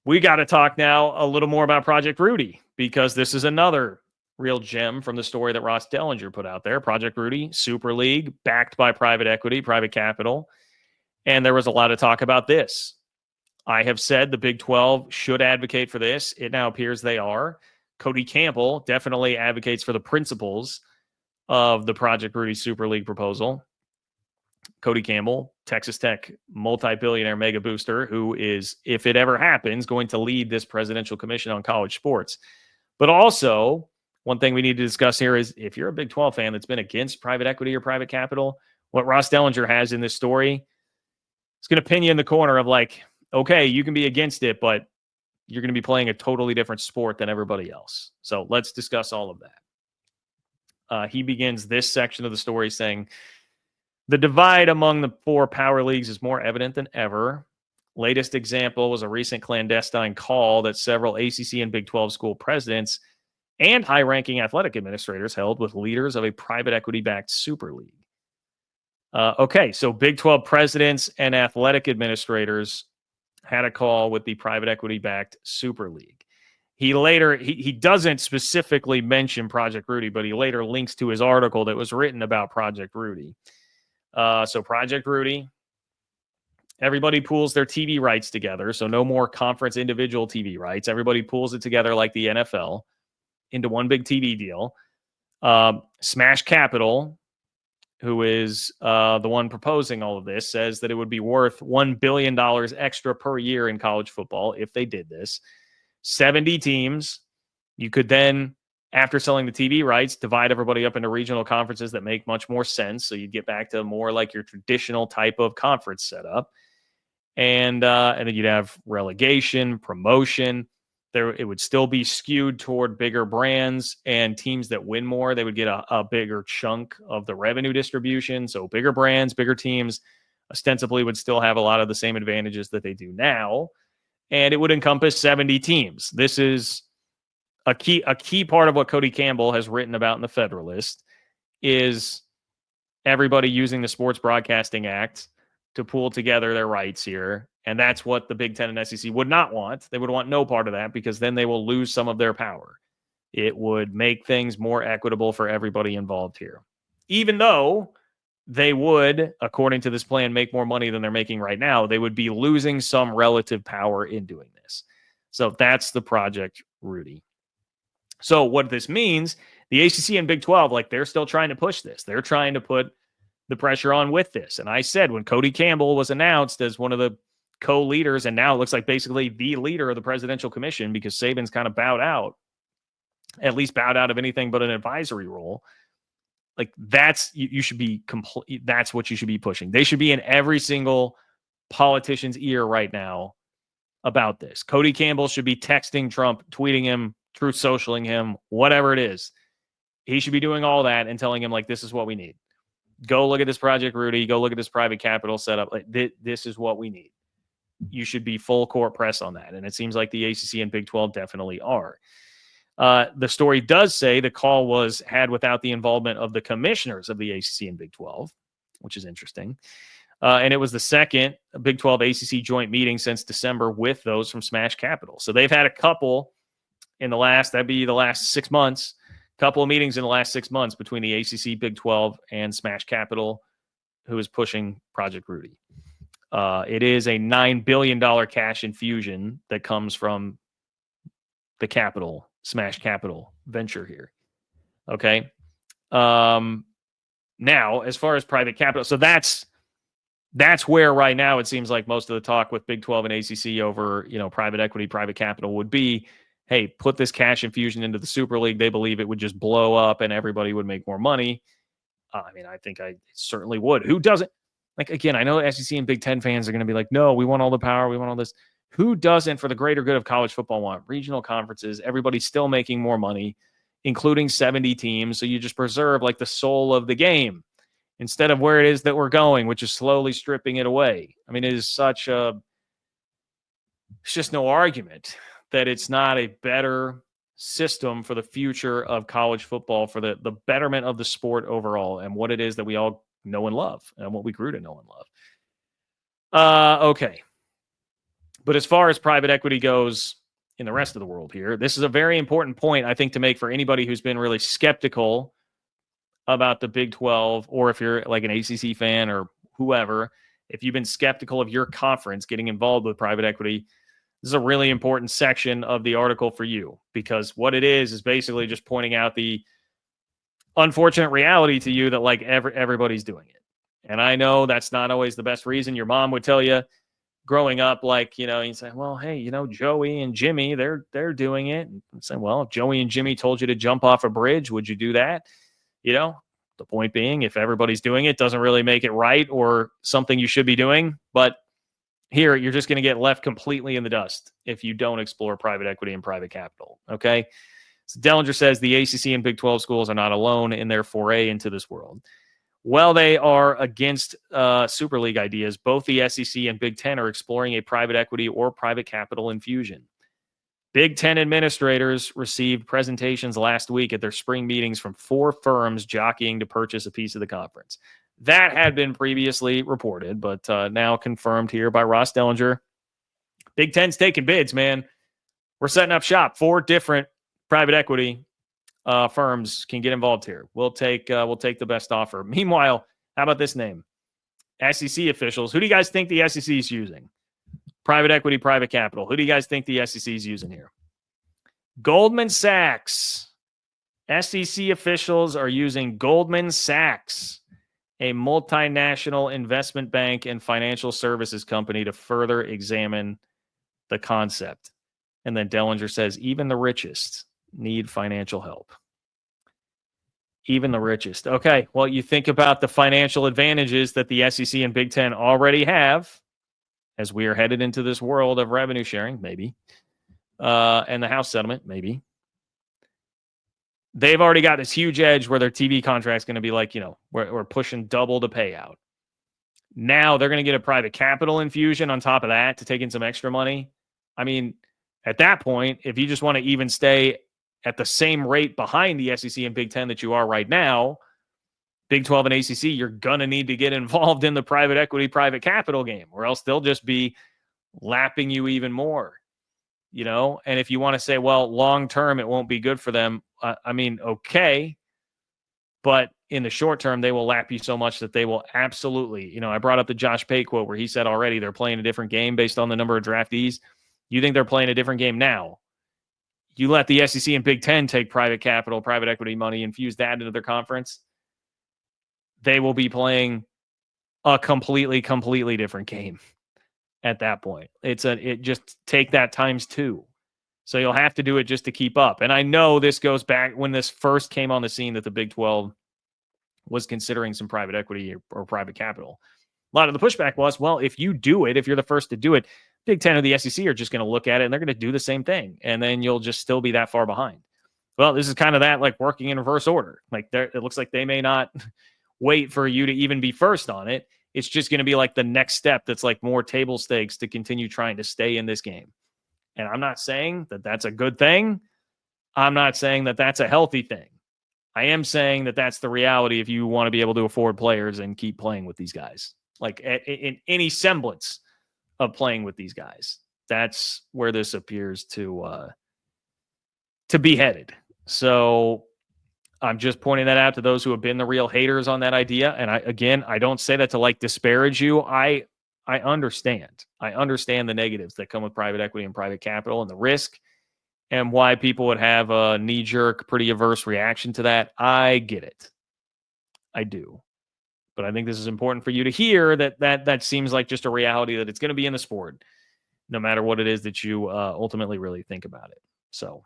We got to talk now a little more about Project Rudy, because this is another real gem from the story that Ross Dellinger put out there. Project Rudy, Super League, backed by private equity, private capital. And there was a lot of talk about this. I have said the Big 12 should advocate for this. It now appears they are. Cody Campbell definitely advocates for the principles of the Project Rudy Super League proposal. Cody Campbell, Texas Tech multi-billionaire mega booster, who is, if it ever happens, going to lead this presidential commission on college sports. But also, one thing we need to discuss here is, if you're a Big 12 fan that's been against private equity or private capital, what Ross Dellinger has in this story is going to pin you in the corner of like, okay, you can be against it, but you're going to be playing a totally different sport than everybody else. So let's discuss all of that. He begins this section of the story saying, the divide among the four power leagues is more evident than ever. Latest example was a recent clandestine call that several ACC and Big 12 school presidents and high-ranking athletic administrators held with leaders of a private equity-backed Super League. Okay, so Big 12 presidents and athletic administrators had a call with the private equity-backed Super League. He later, he doesn't specifically mention Project Rudy, but he later links to his article that was written about Project Rudy. So Project Rudy, everybody pools their TV rights together. So no more conference individual TV rights. Everybody pools it together like the NFL into one big TV deal. Smash Capital, who is the one proposing all of this, says that it would be worth $1 billion extra per year in college football if they did this. 70 teams. You could then, after selling the TV rights, divide everybody up into regional conferences that make much more sense. So you'd get back to more like your traditional type of conference setup. And then you'd have relegation, promotion. It would still be skewed toward bigger brands, and teams that win more, they would get a bigger chunk of the revenue distribution. So bigger brands, bigger teams ostensibly would still have a lot of the same advantages that they do now. And it would encompass 70 teams. This is a key part of what Cody Campbell has written about in the Federalist, is everybody using the Sports Broadcasting Act to pool together their rights here. And that's what the Big Ten and SEC would not want. They would want no part of that, because then they will lose some of their power. It would make things more equitable for everybody involved here. Even though they would, according to this plan, make more money than they're making right now, they would be losing some relative power in doing this. So that's the Project Rudy. So what this means, the ACC and Big 12, like, they're still trying to push this. They're trying to put the pressure on with this. And I said, when Cody Campbell was announced as one of the co-leaders, and now it looks like basically the leader of the presidential commission, because Saban's kind of bowed out of anything but an advisory role. Like, that's, you should be complete. That's what you should be pushing. They should be in every single politician's ear right now about this. Cody Campbell should be texting Trump, tweeting him, Truth Socialing him, whatever it is. He should be doing all that and telling him, like, this is what we need. Go look at this Project Rudy. Go look at this private capital setup. Like, this is what we need. You should be full court press on that. And it seems like the ACC and Big 12 definitely are. The story does say the call was had without the involvement of the commissioners of the ACC and Big 12, which is interesting. And it was the second Big 12 ACC joint meeting since December with those from Smash Capital. So they've had a couple in the last 6 months, couple of meetings in the last 6 months between the ACC, Big 12, and Smash Capital, who is pushing Project Rudy. It is a $9 billion cash infusion that comes from the capital, Smash Capital venture here. Okay. Now, as far as private capital, so that's where right now it seems like most of the talk with Big 12 and ACC over, private equity, private capital would be, hey, put this cash infusion into the Super League. They believe it would just blow up and everybody would make more money. I think I certainly would. Who doesn't? Like, again, I know SEC and Big Ten fans are going to be like, no, we want all the power. We want all this. Who doesn't, for the greater good of college football, want regional conferences? Everybody's still making more money, including 70 teams. So you just preserve like the soul of the game instead of where it is that we're going, which is slowly stripping it away. It is it's just no argument that it's not a better system for the future of college football, for the betterment of the sport overall, and what it is that we all know and love, and what we grew to know and love. Okay. But as far as private equity goes in the rest of the world here, this is a very important point, I think, to make for anybody who's been really skeptical about the Big 12, or if you're like an ACC fan or whoever, if you've been skeptical of your conference getting involved with private equity, this is a really important section of the article for you, because what it is basically just pointing out the unfortunate reality to you that like everybody's doing it. And I know that's not always the best reason. Your mom would tell you growing up, like, you say, well, hey, Joey and Jimmy, they're doing it. And say, well, if Joey and Jimmy told you to jump off a bridge, would you do that? The point being, if everybody's doing it, doesn't really make it right or something you should be doing. But here, you're just going to get left completely in the dust if you don't explore private equity and private capital. Okay. So Dellinger says the ACC and Big 12 schools are not alone in their foray into this world. Well, they are against Super League ideas. Both the SEC and Big 10 are exploring a private equity or private capital infusion. Big 10 administrators received presentations last week at their spring meetings from 4 firms jockeying to purchase a piece of the conference. That had been previously reported, but now confirmed here by Ross Dellinger. Big 10's taking bids, man. We're setting up shop. 4 different private equity firms can get involved here. We'll take the best offer. Meanwhile, how about this name? SEC officials. Who do you guys think the SEC is using? Private equity, private capital. Who do you guys think the SEC is using here? Goldman Sachs. SEC officials are using Goldman Sachs, a multinational investment bank and financial services company, to further examine the concept. And then Dellinger says, even the richest need financial help. Even the richest. Okay, well, you think about the financial advantages that the SEC and Big 10 already have as we are headed into this world of revenue sharing, maybe, and the House settlement, maybe. They've already got this huge edge where their TV contract's going to be like, we're pushing double the payout. Now they're going to get a private capital infusion on top of that to take in some extra money. I mean, at that point, if you just want to even stay at the same rate behind the SEC and Big 10 that you are right now, Big 12 and ACC, you're going to need to get involved in the private equity, private capital game, or else they'll just be lapping you even more, And if you want to say, well, long-term, it won't be good for them. Okay. But in the short term, they will lap you so much that they will absolutely, I brought up the Josh Pay quote where he said already they're playing a different game based on the number of draftees. You think they're playing a different game now? You let the SEC and Big 10 take private capital, private equity money, infuse that into their conference, they will be playing a completely different game at that point. It just take that times 2. So you'll have to do it just to keep up. And I know this goes back when this first came on the scene that the Big 12 was considering some private equity or private capital. A lot of the pushback was, well, if you do it, if you're the first to do it, Big 10 or the SEC are just going to look at it and they're going to do the same thing. And then you'll just still be that far behind. Well, this is kind of that, like, working in reverse order. Like, it looks like they may not wait for you to even be first on it. It's just going to be like the next step that's like more table stakes to continue trying to stay in this game. And I'm not saying that that's a good thing. I'm not saying that that's a healthy thing. I am saying that that's the reality if you want to be able to afford players and keep playing with these guys. Like, in any semblance of playing with these guys. That's where this appears to be headed. So I'm just pointing that out to those who have been the real haters on that idea. And I don't say that to like disparage you. I understand. I understand the negatives that come with private equity and private capital and the risk and why people would have a knee-jerk, pretty averse reaction to that. I get it. I do. But I think this is important for you to hear that seems like just a reality that it's going to be in the sport, no matter what it is that you ultimately really think about it. So